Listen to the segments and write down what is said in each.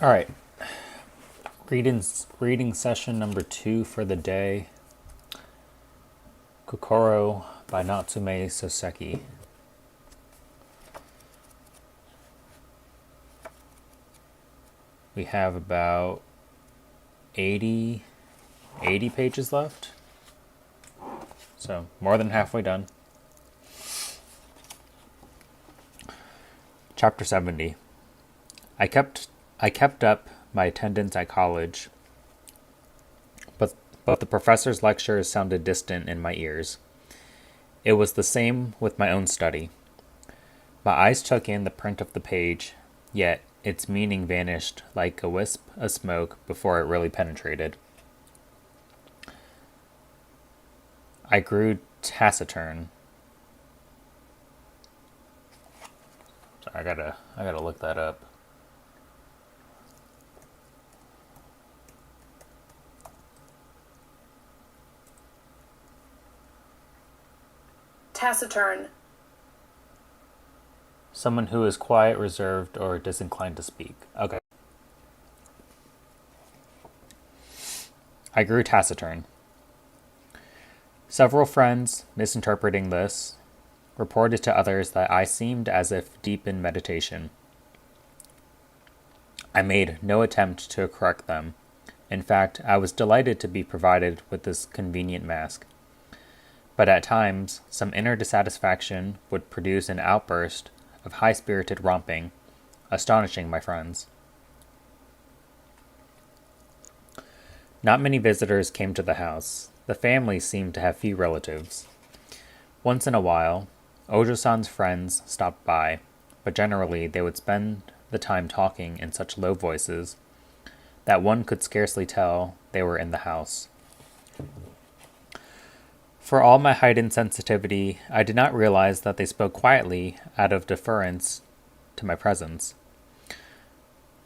All right, reading session number 2 for the day. Kokoro by Natsume Soseki. We have about 80 pages left, so more than halfway done. Chapter 70. I kept up my attendance at college, but the professor's lectures sounded distant in my ears. It was the same with my own study. My eyes took in the print of the page, yet its meaning vanished like a wisp of smoke before it really penetrated. I grew taciturn. Sorry, I gotta look that up. Taciturn. Someone who is quiet, reserved, or disinclined to speak. Okay. I grew taciturn. Several friends, misinterpreting this, reported to others that I seemed as if deep in meditation. I made no attempt to correct them. In fact, I was delighted to be provided with this convenient mask. But at times, some inner dissatisfaction would produce an outburst of high-spirited romping, astonishing my friends. Not many visitors came to the house. The family seemed to have few relatives. Once in a while, Ojo-san's friends stopped by, but generally they would spend the time talking in such low voices that one could scarcely tell they were in the house. For all my heightened sensitivity, I did not realize that they spoke quietly out of deference to my presence.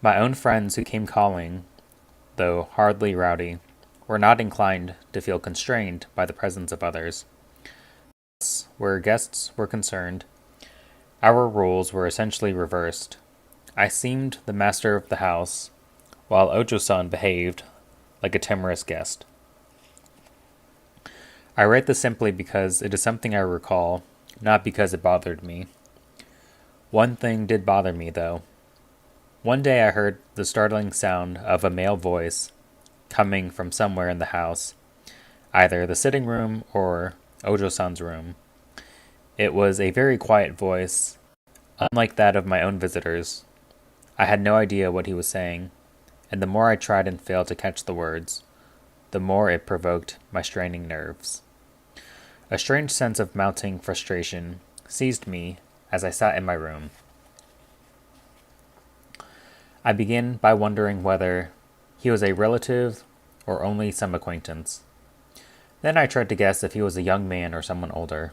My own friends who came calling, though hardly rowdy, were not inclined to feel constrained by the presence of others. Thus, where guests were concerned, our rules were essentially reversed. I seemed the master of the house, while Ojo-san behaved like a timorous guest. I write this simply because it is something I recall, not because it bothered me. One thing did bother me, though. One day I heard the startling sound of a male voice coming from somewhere in the house, either the sitting room or Ojo-san's room. It was a very quiet voice, unlike that of my own visitors. I had no idea what he was saying, and the more I tried and failed to catch the words, the more it provoked my straining nerves. A strange sense of mounting frustration seized me as I sat in my room. I began by wondering whether he was a relative or only some acquaintance. Then I tried to guess if he was a young man or someone older.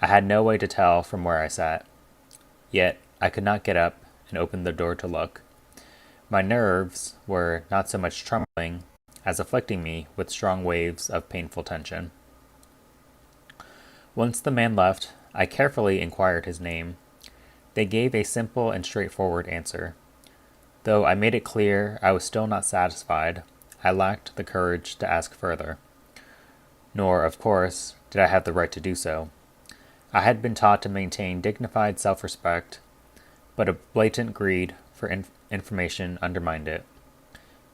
I had no way to tell from where I sat. Yet I could not get up and open the door to look. My nerves were not so much trembling as afflicting me with strong waves of painful tension. Once the man left, I carefully inquired his name. They gave a simple and straightforward answer. Though I made it clear I was still not satisfied, I lacked the courage to ask further. Nor, of course, did I have the right to do so. I had been taught to maintain dignified self-respect, but a blatant greed for information undermined it.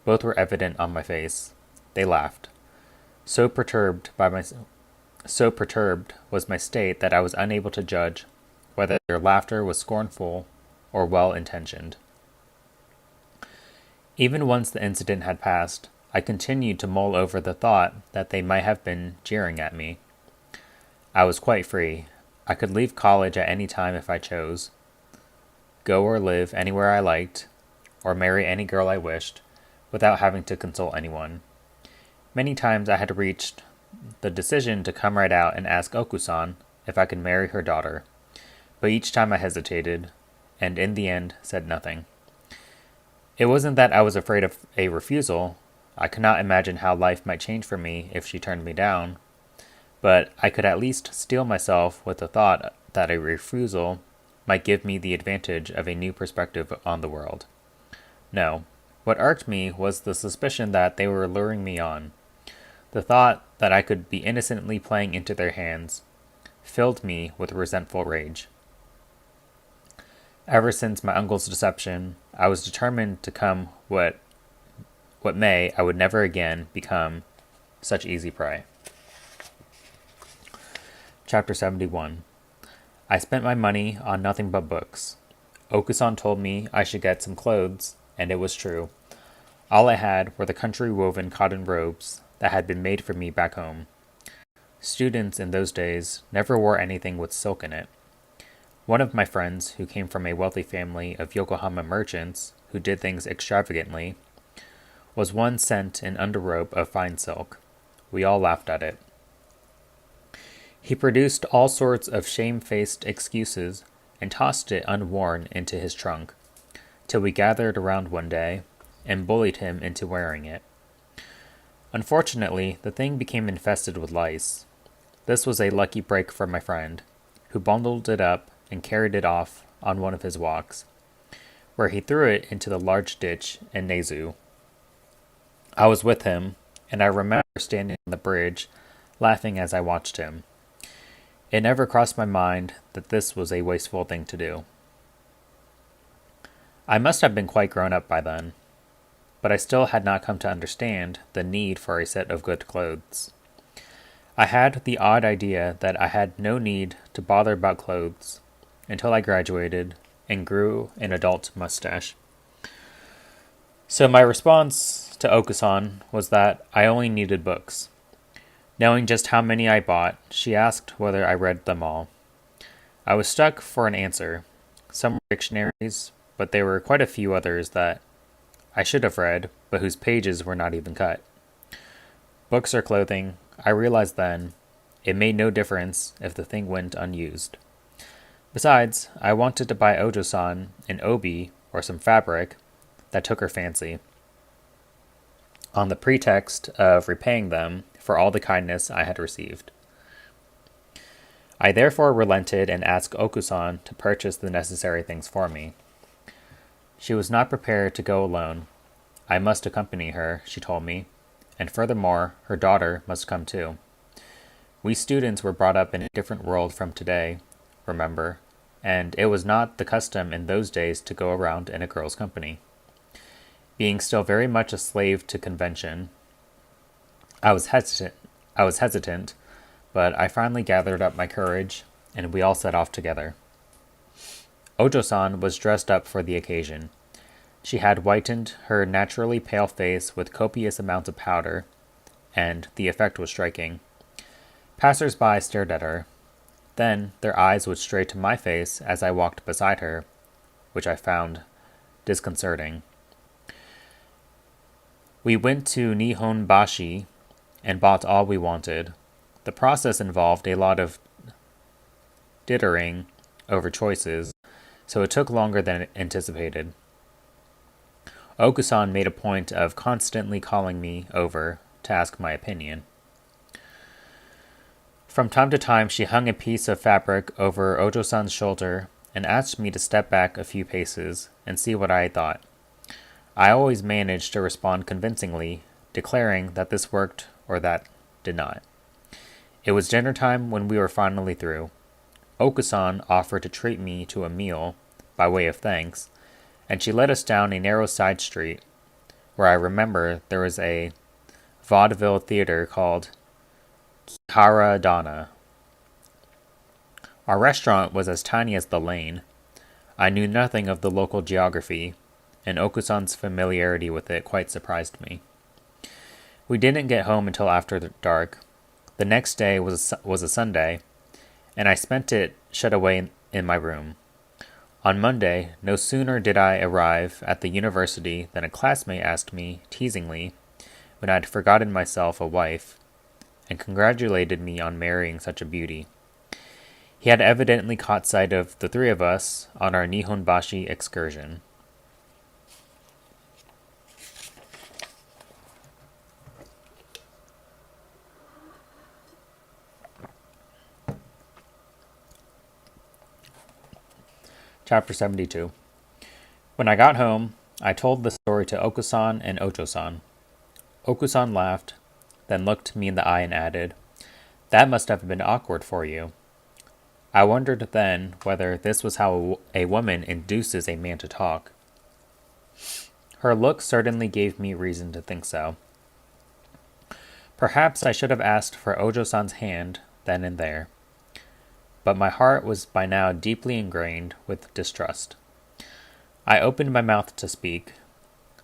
Both were evident on my face. They laughed. So perturbed was my state that I was unable to judge whether their laughter was scornful or well-intentioned. Even once the incident had passed, I continued to mull over the thought that they might have been jeering at me. I was quite free. I could leave college at any time if I chose, go or live anywhere I liked, or marry any girl I wished, without having to consult anyone. Many times I had reached the decision to come right out and ask Oku-san if I could marry her daughter, but each time I hesitated, and in the end said nothing. It wasn't that I was afraid of a refusal. I could not imagine how life might change for me if she turned me down, but I could at least steel myself with the thought that a refusal might give me the advantage of a new perspective on the world. No, What irked me was the suspicion that they were luring me on. The thought that I could be innocently playing into their hands filled me with resentful rage. Ever since my uncle's deception, I was determined to come what may, I would never again become such easy prey. Chapter 71. I spent my money on nothing but books. Okusan told me I should get some clothes, and it was true. All I had were the country-woven cotton robes that had been made for me back home. Students in those days never wore anything with silk in it. One of my friends, who came from a wealthy family of Yokohama merchants who did things extravagantly, was one sent an underrobe of fine silk. We all laughed at it. He produced all sorts of shamefaced excuses and tossed it unworn into his trunk, till we gathered around one day and bullied him into wearing it. Unfortunately, the thing became infested with lice. This was a lucky break for my friend, who bundled it up and carried it off on one of his walks, where he threw it into the large ditch in Nezu. I was with him, and I remember standing on the bridge, laughing as I watched him. It never crossed my mind that this was a wasteful thing to do. I must have been quite grown up by then, but I still had not come to understand the need for a set of good clothes. I had the odd idea that I had no need to bother about clothes until I graduated and grew an adult mustache. So my response to Okusan was that I only needed books. Knowing just how many I bought, she asked whether I read them all. I was stuck for an answer. Some were dictionaries, but there were quite a few others that I should have read, but whose pages were not even cut. Books or clothing, I realized then, it made no difference if the thing went unused. Besides, I wanted to buy Ojo-san an obi or some fabric that took her fancy, on the pretext of repaying them for all the kindness I had received. I therefore relented and asked Okusan to purchase the necessary things for me. She was not prepared to go alone. I must accompany her, she told me, and furthermore, her daughter must come too. We students were brought up in a different world from today, remember, and it was not the custom in those days to go around in a girl's company. Being still very much a slave to convention, I was hesitant, but I finally gathered up my courage, and we all set off together. Ojo-san was dressed up for the occasion. She had whitened her naturally pale face with copious amounts of powder, and the effect was striking. Passers-by stared at her. Then their eyes would stray to my face as I walked beside her, which I found disconcerting. We went to Nihon Bashi and bought all we wanted. The process involved a lot of dithering over choices, so it took longer than anticipated. Okusan made a point of constantly calling me over to ask my opinion. From time to time, she hung a piece of fabric over Ojo-san's shoulder and asked me to step back a few paces and see what I thought. I always managed to respond convincingly, declaring that this worked or that did not. It was dinner time when we were finally through. Okusan offered to treat me to a meal, by way of thanks, and she led us down a narrow side street, where I remember there was a vaudeville theater called Kihara Dana. Our restaurant was as tiny as the lane. I knew nothing of the local geography, and Okusan's familiarity with it quite surprised me. We didn't get home until after dark. The next day was a Sunday, and I spent it shut away in my room. On Monday, no sooner did I arrive at the university than a classmate asked me, teasingly, when I'd forgotten myself a wife, and congratulated me on marrying such a beauty. He had evidently caught sight of the three of us on our Nihonbashi excursion. Chapter 72. When I got home, I told the story to Okusan and Ocho-san. Okusan laughed, then looked me in the eye and added, "That must have been awkward for you." I wondered then whether this was how a woman induces a man to talk. Her look certainly gave me reason to think so. Perhaps I should have asked for Ojo-san's hand then and there, but my heart was by now deeply ingrained with distrust. I opened my mouth to speak,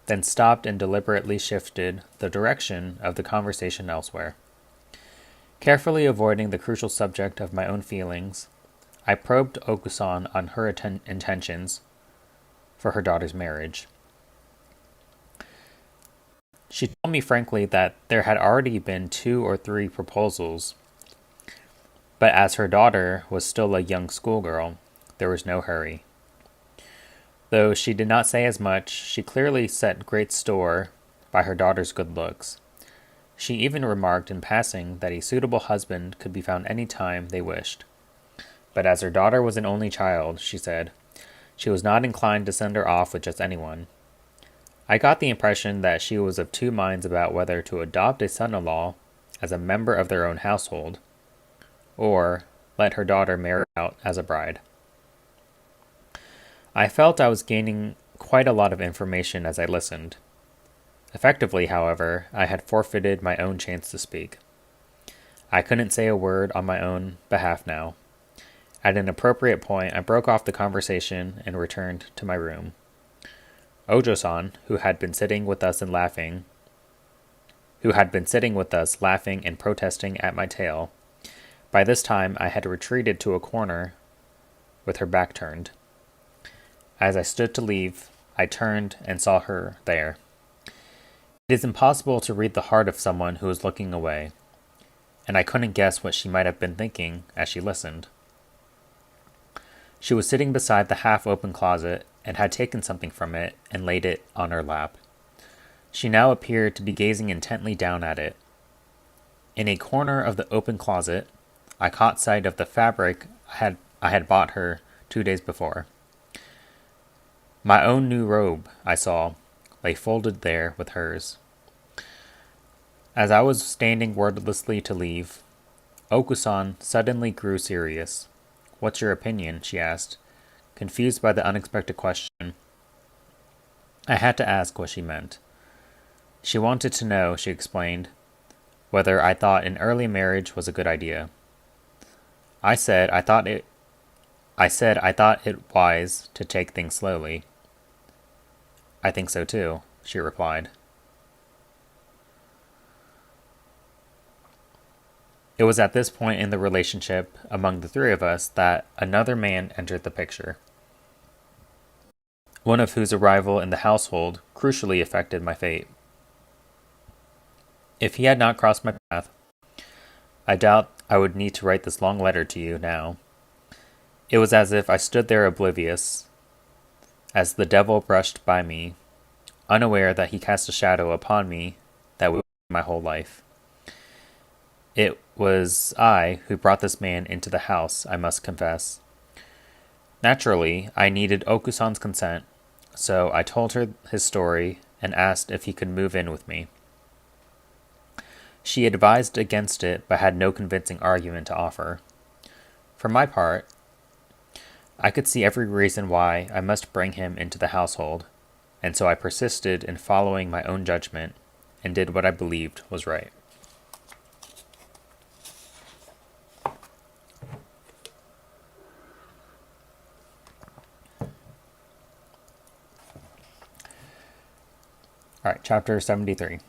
then stopped and deliberately shifted the direction of the conversation elsewhere. Carefully avoiding the crucial subject of my own feelings, I probed Okusan on her intentions for her daughter's marriage. She told me frankly that there had already been 2 or 3 proposals, but as her daughter was still a young schoolgirl, there was no hurry. Though she did not say as much, she clearly set great store by her daughter's good looks. She even remarked in passing that a suitable husband could be found any time they wished. But as her daughter was an only child, she said, she was not inclined to send her off with just anyone. I got the impression that she was of 2 minds about whether to adopt a son-in-law as a member of their own household, or let her daughter marry out as a bride. I felt I was gaining quite a lot of information as I listened. Effectively, however, I had forfeited my own chance to speak. I couldn't say a word on my own behalf now. At an appropriate point, I broke off the conversation and returned to my room. Ojo-san, who had been sitting with us laughing and protesting at my tale, by this time I had retreated to a corner with her back turned. As I stood to leave, I turned and saw her there. It is impossible to read the heart of someone who is looking away, and I couldn't guess what she might have been thinking as she listened. She was sitting beside the half-open closet and had taken something from it and laid it on her lap. She now appeared to be gazing intently down at it. In a corner of the open closet, I caught sight of the fabric I had bought her 2 days before. My own new robe, I saw, lay folded there with hers. As I was standing wordlessly to leave, Okusan suddenly grew serious. "What's your opinion?" she asked, confused by the unexpected question. I had to ask what she meant. She wanted to know, she explained, whether I thought an early marriage was a good idea. I said I thought it wise to take things slowly. "I think so too," she replied. It was at this point in the relationship among the 3 of us that another man entered the picture, one of whose arrival in the household crucially affected my fate. If he had not crossed my path, I doubt I would need to write this long letter to you now. It was as if I stood there oblivious, as the devil brushed by me, unaware that he cast a shadow upon me that would be my whole life. It was I who brought this man into the house, I must confess. Naturally, I needed Okusan's consent, so I told her his story and asked if he could move in with me. She advised against it, but had no convincing argument to offer. For my part, I could see every reason why I must bring him into the household, and so I persisted in following my own judgment and did what I believed was right. All right, chapter 73.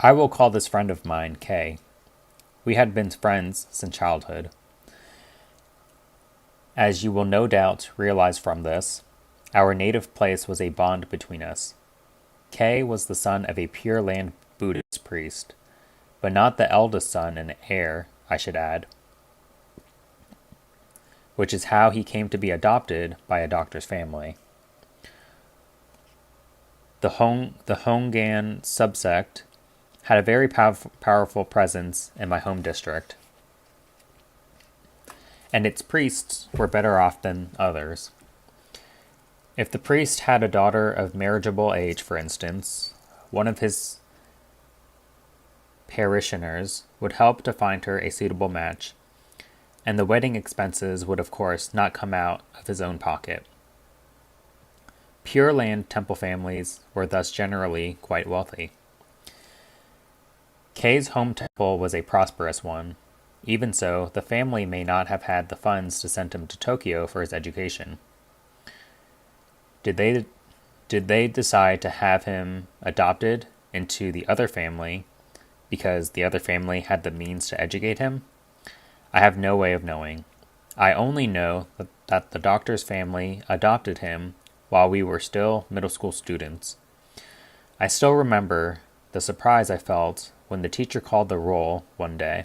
I will call this friend of mine Kay. We had been friends since childhood. As you will no doubt realize from this, our native place was a bond between us. Kay was the son of a Pure Land Buddhist priest, but not the eldest son and heir, I should add, which is how he came to be adopted by a doctor's family. The Hongan subsect had a very powerful presence in my home district, and its priests were better off than others. If the priest had a daughter of marriageable age, for instance, one of his parishioners would help to find her a suitable match, and the wedding expenses would of course not come out of his own pocket. Pure Land temple families were thus generally quite wealthy. Kei's home temple was a prosperous one. Even so, the family may not have had the funds to send him to Tokyo for his education. Did they decide to have him adopted into the other family because the other family had the means to educate him? I have no way of knowing. I only know that the doctor's family adopted him while we were still middle school students. I still remember the surprise I felt when the teacher called the roll one day,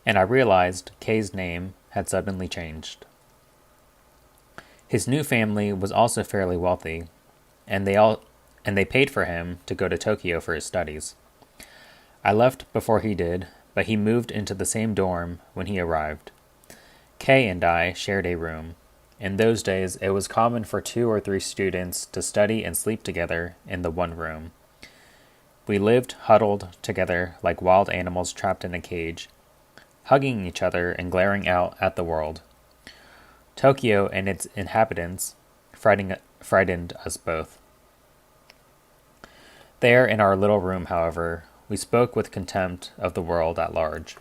and I realized Kei's name had suddenly changed. His new family was also fairly wealthy, and they paid for him to go to Tokyo for his studies. I left before he did, but he moved into the same dorm when he arrived. Kei and I shared a room. In those days, it was common for 2 or 3 students to study and sleep together in the one room. We lived huddled together like wild animals trapped in a cage, hugging each other and glaring out at the world. Tokyo and its inhabitants frightened us both. There in our little room, however, we spoke with contempt of the world at large.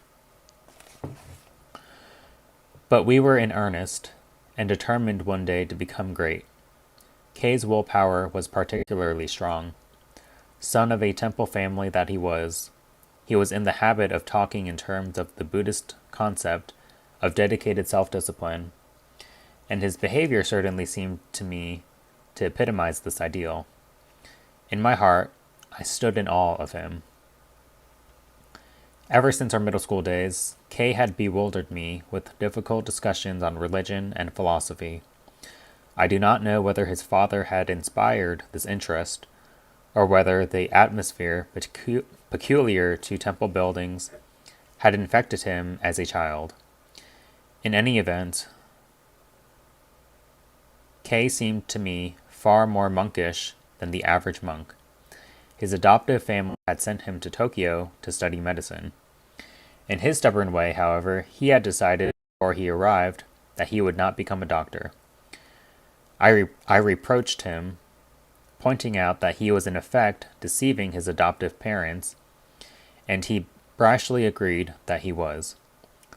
But we were in earnest, and determined one day to become great. Kei's willpower was particularly strong. Son of a temple family that he was in the habit of talking in terms of the Buddhist concept of dedicated self-discipline, and his behavior certainly seemed to me to epitomize this ideal. In my heart, I stood in awe of him. Ever since our middle school days, Kei had bewildered me with difficult discussions on religion and philosophy. I do not know whether his father had inspired this interest, or whether the atmosphere peculiar to temple buildings had infected him as a child. In any event, Kei seemed to me far more monkish than the average monk. His adoptive family had sent him to Tokyo to study medicine. In his stubborn way, however, he had decided before he arrived that he would not become a doctor. I reproached him, pointing out that he was in effect deceiving his adoptive parents, and he brashly agreed that he was.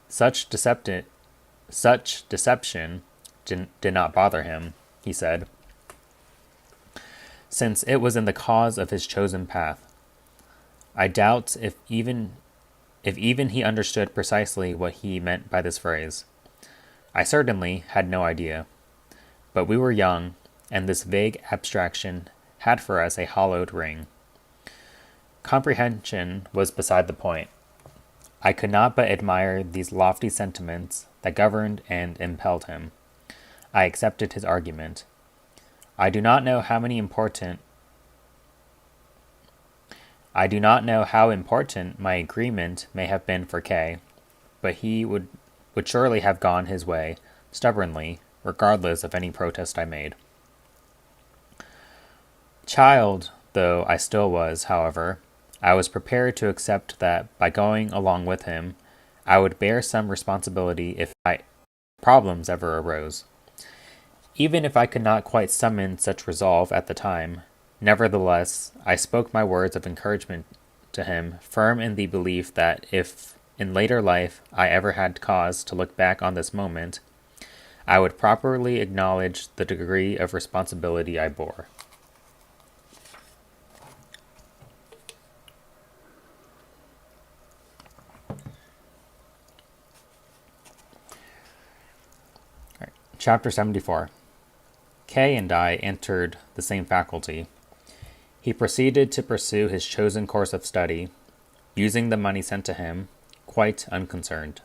Such deception did not bother him, he said, since it was in the cause of his chosen path. I doubt if even he understood precisely what he meant by this phrase. I certainly had no idea. But we were young, and this vague abstraction had for us a hollowed ring. Comprehension was beside the point. I could not but admire these lofty sentiments that governed and impelled him. I accepted his argument. I do not know how important my agreement may have been for Kei, but he would surely have gone his way, stubbornly, regardless of any protest I made. Child though I still was, however, I was prepared to accept that by going along with him, I would bear some responsibility if problems ever arose. Even if I could not quite summon such resolve at the time, nevertheless, I spoke my words of encouragement to him, firm in the belief that if in later life I ever had cause to look back on this moment, I would properly acknowledge the degree of responsibility I bore. Chapter 74. Kei and I entered the same faculty. He proceeded to pursue his chosen course of study, using the money sent to him, quite unconcerned.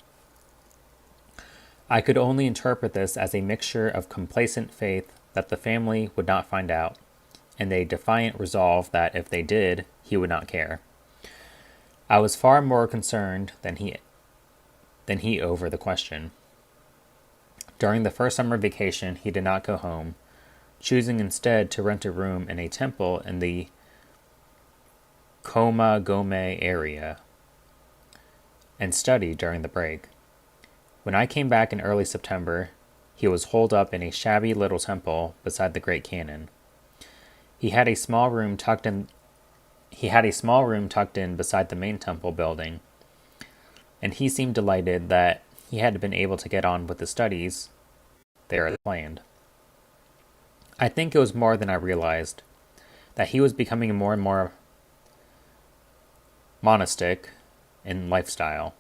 I could only interpret this as a mixture of complacent faith that the family would not find out, and a defiant resolve that if they did, he would not care. I was far more concerned than he over the question. During the first summer vacation, he did not go home, choosing instead to rent a room in a temple in the Komagome area and study during the break. When I came back in early September, he was holed up in a shabby little temple beside the Great Canyon. He had a small room tucked in beside the main temple building, and he seemed delighted that he had been able to get on with the studies there as planned. I think it was more than I realized that he was becoming more and more monastic in lifestyle.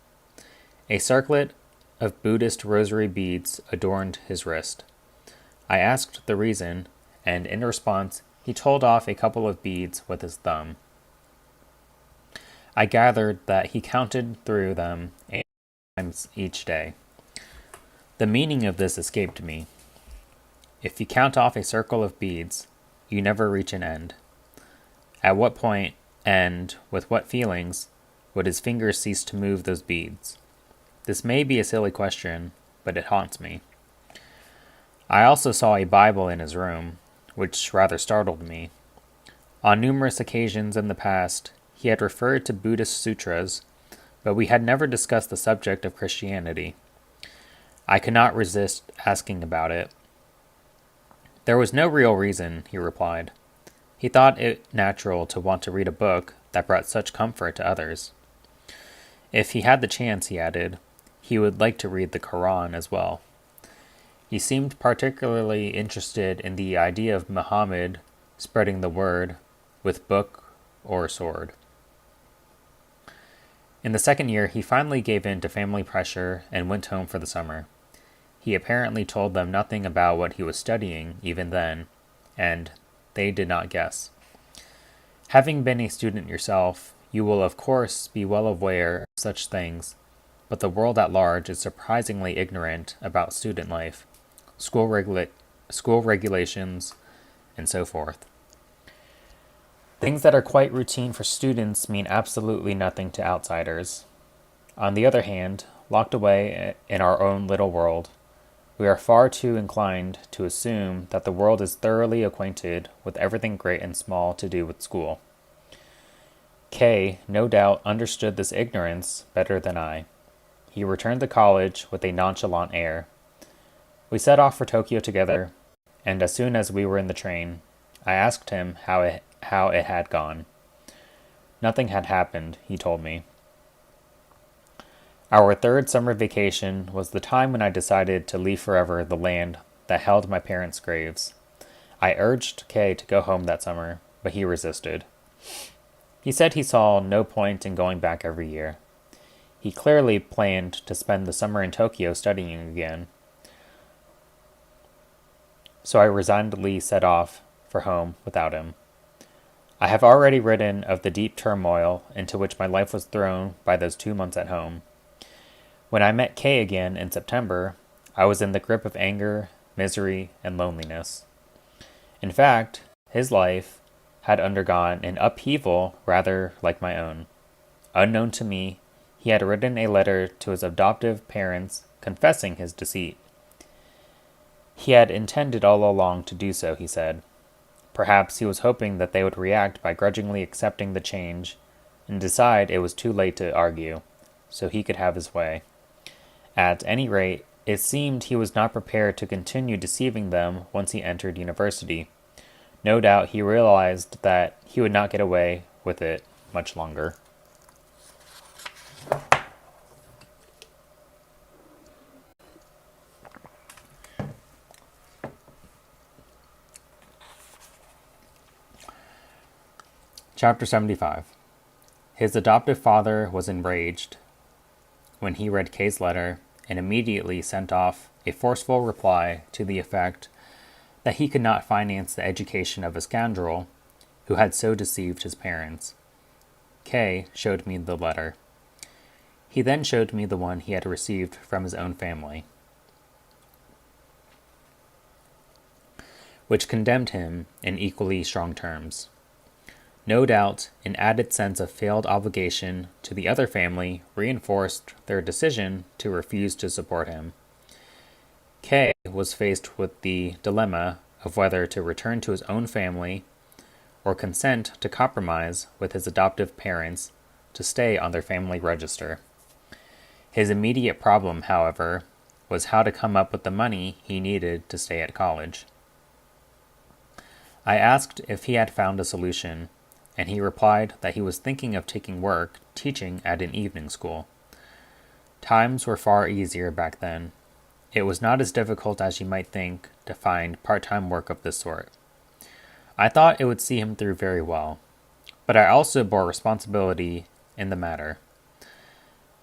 A circlet of Buddhist rosary beads adorned his wrist. I asked the reason, and in response, he told off a couple of beads with his thumb. I gathered that he counted through them 8 times each day. The meaning of this escaped me. If you count off a circle of beads, you never reach an end. At what point, and with what feelings, would his fingers cease to move those beads? This may be a silly question, but it haunts me. I also saw a Bible in his room, which rather startled me. On numerous occasions in the past, he had referred to Buddhist sutras, but we had never discussed the subject of Christianity. I could not resist asking about it. There was no real reason, he replied. He thought it natural to want to read a book that brought such comfort to others. If he had the chance, he added, he would like to read the Quran as well. He seemed particularly interested in the idea of Muhammad spreading the word with book or sword. In the second year, he finally gave in to family pressure and went home for the summer. He apparently told them nothing about what he was studying even then, and they did not guess. Having been a student yourself, you will of course be well aware of such things, but the world at large is surprisingly ignorant about student life, school regulations, and so forth. Things that are quite routine for students mean absolutely nothing to outsiders. On the other hand, locked away in our own little world, we are far too inclined to assume that the world is thoroughly acquainted with everything great and small to do with school. Kay, no doubt, understood this ignorance better than I. He returned to college with a nonchalant air. We set off for Tokyo together, and as soon as we were in the train, I asked him how it had gone. Nothing had happened, he told me. Our third summer vacation was the time when I decided to leave forever the land that held my parents' graves. I urged Kay to go home that summer, but he resisted. He said he saw no point in going back every year. He clearly planned to spend the summer in Tokyo studying again. So I resignedly set off for home without him. I have already written of the deep turmoil into which my life was thrown by those 2 months at home. When I met Kay again in September, I was in the grip of anger, misery, and loneliness. In fact, his life had undergone an upheaval rather like my own. Unknown to me, he had written a letter to his adoptive parents confessing his deceit. He had intended all along to do so, he said. Perhaps he was hoping that they would react by grudgingly accepting the change and decide it was too late to argue, so he could have his way. At any rate, it seemed he was not prepared to continue deceiving them once he entered university. No doubt he realized that he would not get away with it much longer. Chapter 75. His adoptive father was enraged when he read Kay's letter and immediately sent off a forceful reply to the effect that he could not finance the education of a scoundrel who had so deceived his parents. Kay showed me the letter. He then showed me the one he had received from his own family, which condemned him in equally strong terms. No doubt, an added sense of failed obligation to the other family reinforced their decision to refuse to support him. Kay was faced with the dilemma of whether to return to his own family or consent to compromise with his adoptive parents to stay on their family register. His immediate problem, however, was how to come up with the money he needed to stay at college. I asked if he had found a solution, and he replied that he was thinking of taking work teaching at an evening school. Times were far easier back then. It was not as difficult as you might think to find part-time work of this sort. I thought it would see him through very well, but I also bore responsibility in the matter.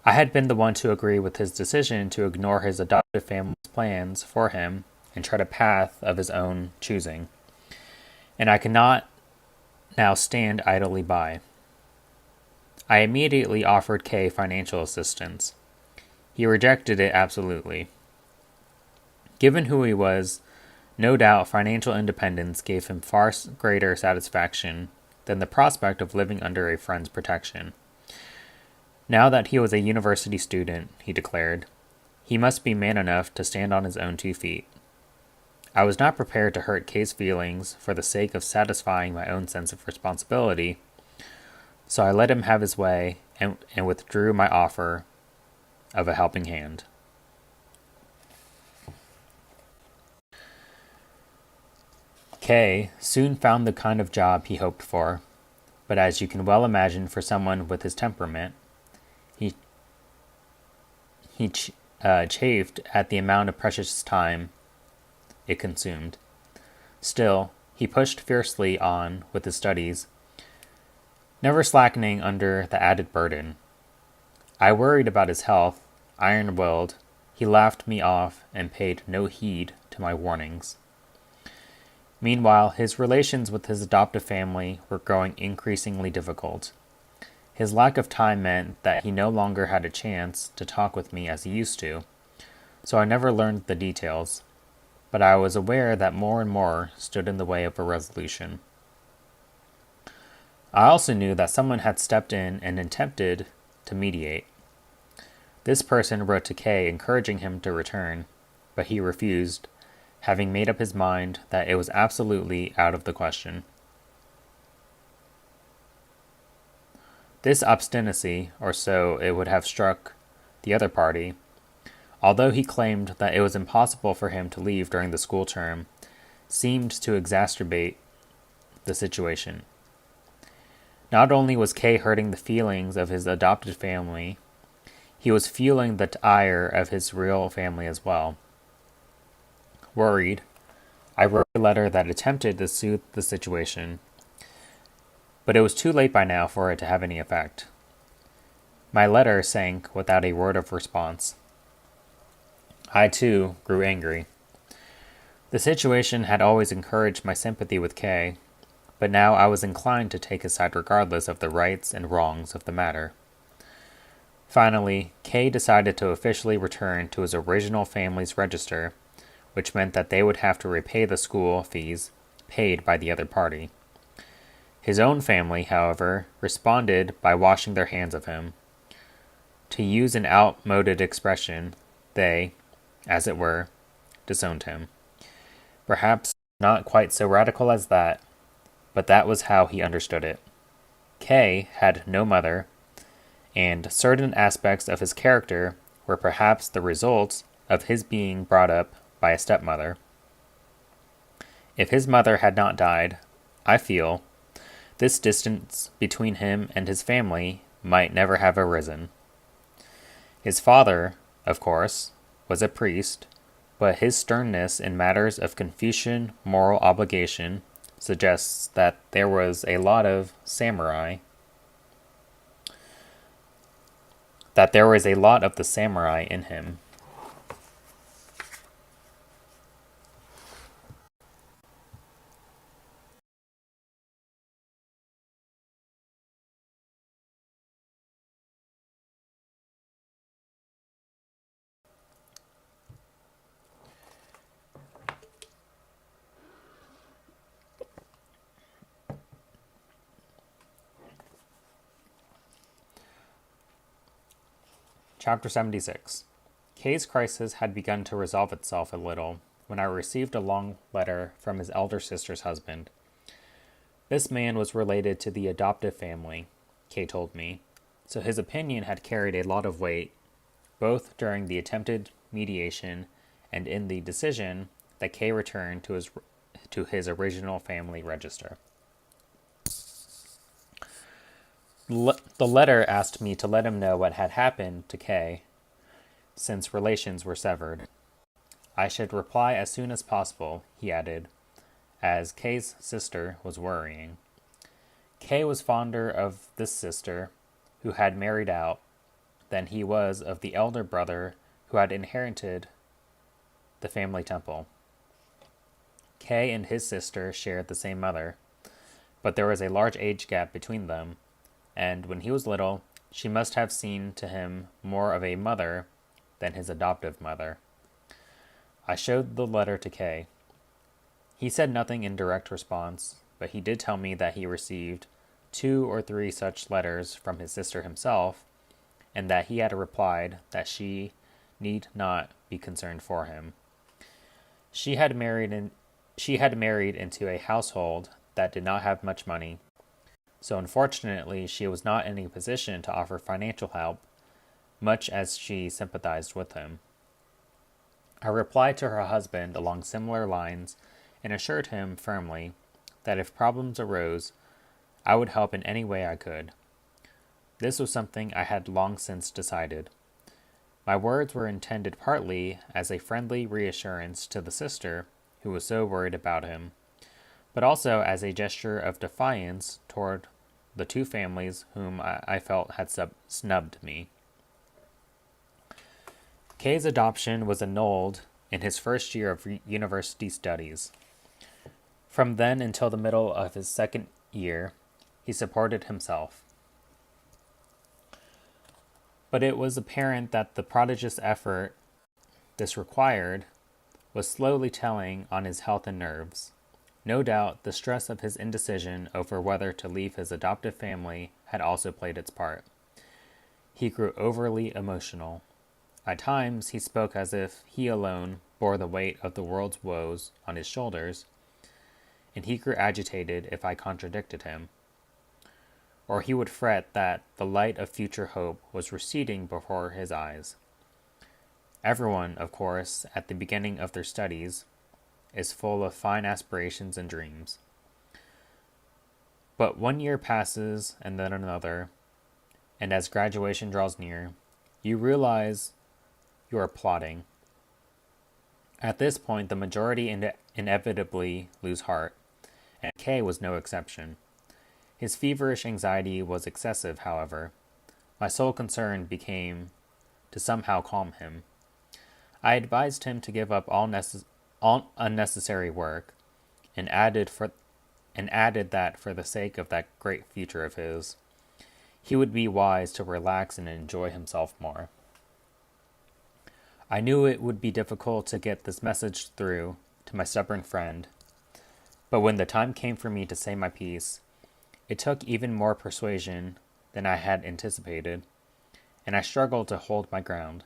I had been the one to agree with his decision to ignore his adoptive family's plans for him and tread a path of his own choosing, and I could not now stand idly by. I immediately offered Kay financial assistance. He rejected it absolutely. Given who he was, no doubt financial independence gave him far greater satisfaction than the prospect of living under a friend's protection. Now that he was a university student, he declared, he must be man enough to stand on his own 2 feet. I was not prepared to hurt Kay's feelings for the sake of satisfying my own sense of responsibility, so I let him have his way and withdrew my offer of a helping hand. Kay soon found the kind of job he hoped for, but as you can well imagine for someone with his temperament, he chafed at the amount of precious time it consumed. Still, he pushed fiercely on with his studies, never slackening under the added burden. I worried about his health, iron-willed. He laughed me off and paid no heed to my warnings. Meanwhile, his relations with his adoptive family were growing increasingly difficult. His lack of time meant that he no longer had a chance to talk with me as he used to, so I never learned the details, but I was aware that more and more stood in the way of a resolution. I also knew that someone had stepped in and attempted to mediate. This person wrote to Kay encouraging him to return, but he refused, having made up his mind that it was absolutely out of the question. This obstinacy, or so it would have struck the other party, although he claimed that it was impossible for him to leave during the school term, seemed to exacerbate the situation. Not only was Kay hurting the feelings of his adopted family, he was fueling the ire of his real family as well. Worried, I wrote a letter that attempted to soothe the situation, but it was too late by now for it to have any effect. My letter sank without a word of response. I, too, grew angry. The situation had always encouraged my sympathy with Kay, but now I was inclined to take his side regardless of the rights and wrongs of the matter. Finally, Kay decided to officially return to his original family's register, which meant that they would have to repay the school fees paid by the other party. His own family, however, responded by washing their hands of him. To use an outmoded expression, they, as it were, disowned him. Perhaps not quite so radical as that, but that was how he understood it. Kay had no mother, and certain aspects of his character were perhaps the results of his being brought up by a stepmother. If his mother had not died, I feel, this distance between him and his family might never have arisen. His father, of course, was a priest, but his sternness in matters of Confucian moral obligation suggests that there was a lot of the samurai in him. Chapter 76. Kay's crisis had begun to resolve itself a little when I received a long letter from his elder sister's husband. This man was related to the adoptive family, Kay told me, so his opinion had carried a lot of weight, both during the attempted mediation and in the decision that Kay returned to his original family register. The letter asked me to let him know what had happened to Kay, since relations were severed. I should reply as soon as possible, he added, as Kay's sister was worrying. Kay was fonder of this sister, who had married out, than he was of the elder brother who had inherited the family temple. Kay and his sister shared the same mother, but there was a large age gap between them, and when he was little, she must have seemed to him more of a mother than his adoptive mother. I showed the letter to Kay. He said nothing in direct response, but he did tell me that he received 2 or 3 such letters from his sister himself, and that he had replied that she need not be concerned for him. She had married into a household that did not have much money, so unfortunately she was not in a position to offer financial help, much as she sympathized with him. I replied to her husband along similar lines and assured him firmly that if problems arose, I would help in any way I could. This was something I had long since decided. My words were intended partly as a friendly reassurance to the sister who was so worried about him, but also as a gesture of defiance toward the 2 families whom I felt had snubbed me. Kay's adoption was annulled in his first year of university studies. From then until the middle of his second year, he supported himself. But it was apparent that the prodigious effort this required was slowly telling on his health and nerves. No doubt the stress of his indecision over whether to leave his adoptive family had also played its part. He grew overly emotional. At times he spoke as if he alone bore the weight of the world's woes on his shoulders, and he grew agitated if I contradicted him. Or he would fret that the light of future hope was receding before his eyes. Everyone, of course, at the beginning of their studies, is full of fine aspirations and dreams. But 1 year passes and then another, and as graduation draws near, you realize you are plodding. At this point, the majority inevitably lose heart, and Kay was no exception. His feverish anxiety was excessive, however. My sole concern became to somehow calm him. I advised him to give up all unnecessary work, and added that for the sake of that great future of his, he would be wise to relax and enjoy himself more. I knew it would be difficult to get this message through to my stubborn friend, but when the time came for me to say my piece, it took even more persuasion than I had anticipated, and I struggled to hold my ground.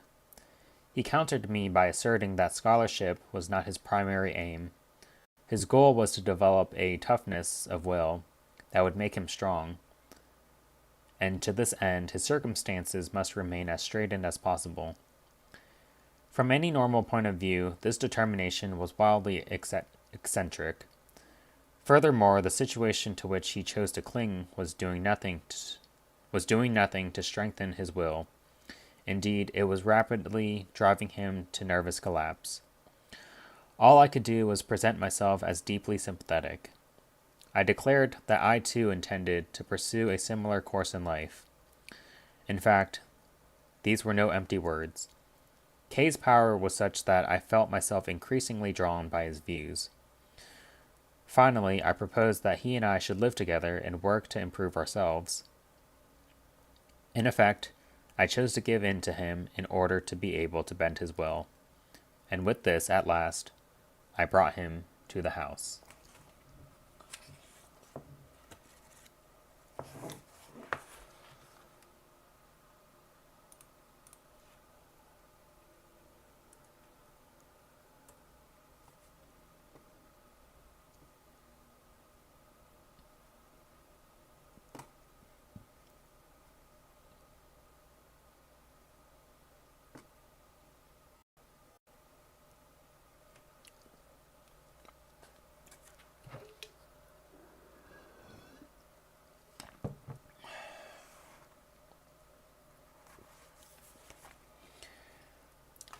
He countered me by asserting that scholarship was not his primary aim. His goal was to develop a toughness of will that would make him strong, and to this end his circumstances must remain as straitened as possible. From any normal point of view, this determination was wildly eccentric. Furthermore, the situation to which he chose to cling was doing nothing to strengthen his will. Indeed, it was rapidly driving him to nervous collapse. All I could do was present myself as deeply sympathetic. I declared that I too intended to pursue a similar course in life. In fact, these were no empty words. Kay's power was such that I felt myself increasingly drawn by his views. Finally, I proposed that he and I should live together and work to improve ourselves. In effect, I chose to give in to him in order to be able to bend his will. And with this, at last, I brought him to the house.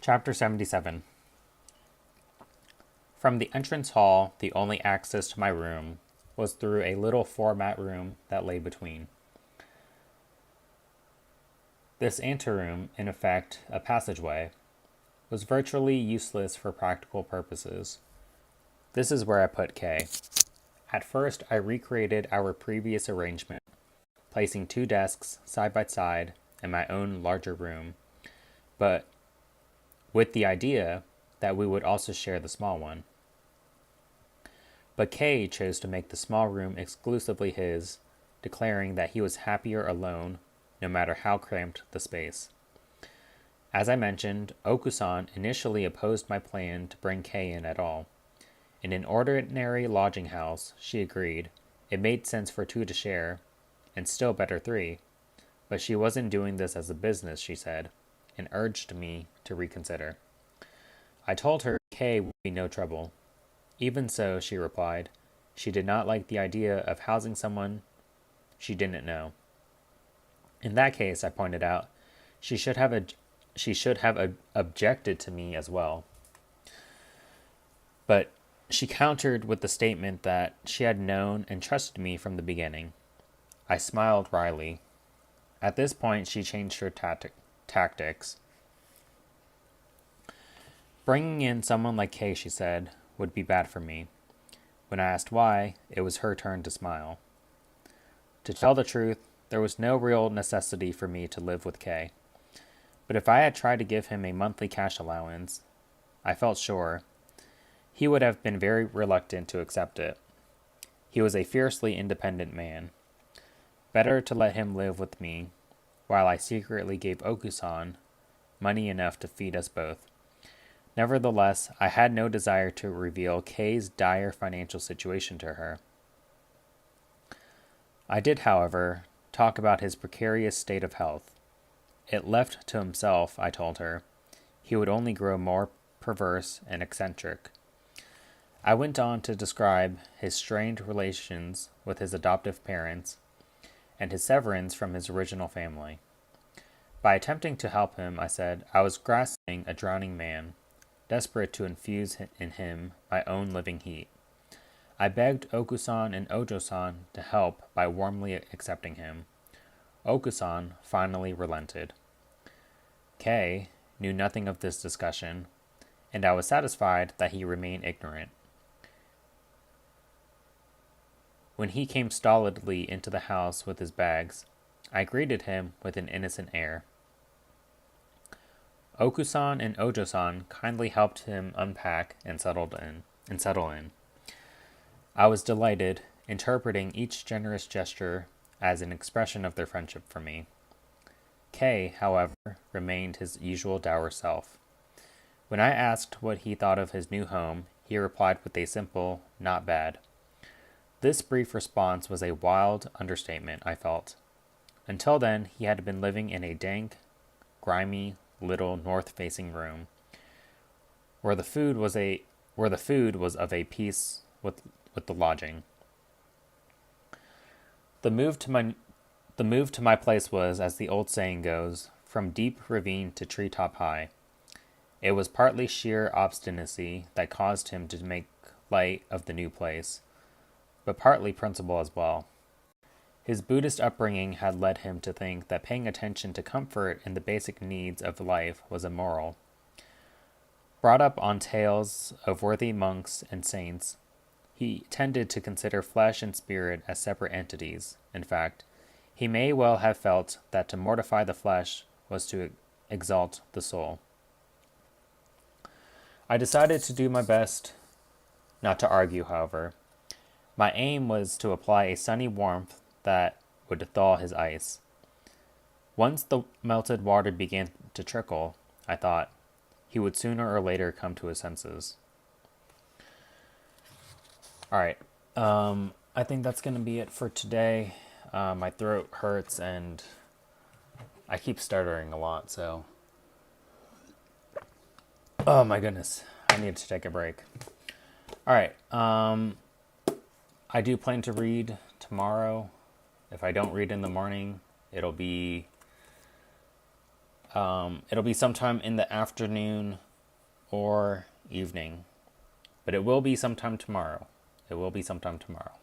Chapter 77. From the entrance hall, the only access to my room was through a little four-mat room that lay between. This anteroom, in effect a passageway, was virtually useless for practical purposes. This is where I put Kay. At first, I recreated our previous arrangement, placing 2 desks side by side in my own larger room, but with the idea that we would also share the small one. But Kay chose to make the small room exclusively his, declaring that he was happier alone, no matter how cramped the space. As I mentioned, Okusan initially opposed my plan to bring Kay in at all. In an ordinary lodging house, she agreed, it made sense for 2 to share, and still better 3. But she wasn't doing this as a business, she said, and urged me to reconsider. I told her Kay would be no trouble. Even so, she replied, she did not like the idea of housing someone she didn't know. In that case, I pointed out, she should have objected to me as well. But she countered with the statement that she had known and trusted me from the beginning. I smiled wryly. At this point, she changed her tactics. Bringing in someone like Kay, she said, would be bad for me. When I asked why, it was her turn to smile. To tell the truth, there was no real necessity for me to live with Kay. But if I had tried to give him a monthly cash allowance, I felt sure he would have been very reluctant to accept it. He was a fiercely independent man. Better to let him live with me, while I secretly gave Okusan money enough to feed us both. Nevertheless, I had no desire to reveal Kay's dire financial situation to her. I did, however, talk about his precarious state of health. It left to himself, I told her, he would only grow more perverse and eccentric. I went on to describe his strained relations with his adoptive parents and his severance from his original family. By attempting to help him, I said, I was grasping a drowning man, desperate to infuse in him my own living heat. I begged Okusan and Ojo-san to help by warmly accepting him. Okusan finally relented. Kay knew nothing of this discussion, and I was satisfied that he remained ignorant. When he came stolidly into the house with his bags, I greeted him with an innocent air. Okusan and Ojo-san kindly helped him unpack and settle in. I was delighted, interpreting each generous gesture as an expression of their friendship for me. Kay, however, remained his usual dour self. When I asked what he thought of his new home, he replied with a simple, not bad. This brief response was a wild understatement, I felt. Until then, he had been living in a dank, grimy, little north-facing room, where the food was of a piece with the lodging. The move to my place was, as the old saying goes, from deep ravine to treetop high. It was partly sheer obstinacy that caused him to make light of the new place, but partly principle as well. His Buddhist upbringing had led him to think that paying attention to comfort and the basic needs of life was immoral. Brought up on tales of worthy monks and saints, he tended to consider flesh and spirit as separate entities. In fact, he may well have felt that to mortify the flesh was to exalt the soul. I decided to do my best not to argue, however. My aim was to apply a sunny warmth that would thaw his ice. Once the melted water began to trickle, I thought, he would sooner or later come to his senses. Alright, I think that's going to be it for today. My throat hurts and I keep stuttering a lot, so... Oh my goodness, I need to take a break. Alright, I do plan to read tomorrow. If I don't read in the morning, it'll be It'll be sometime in the afternoon or evening, but it will be sometime tomorrow. It will be sometime tomorrow.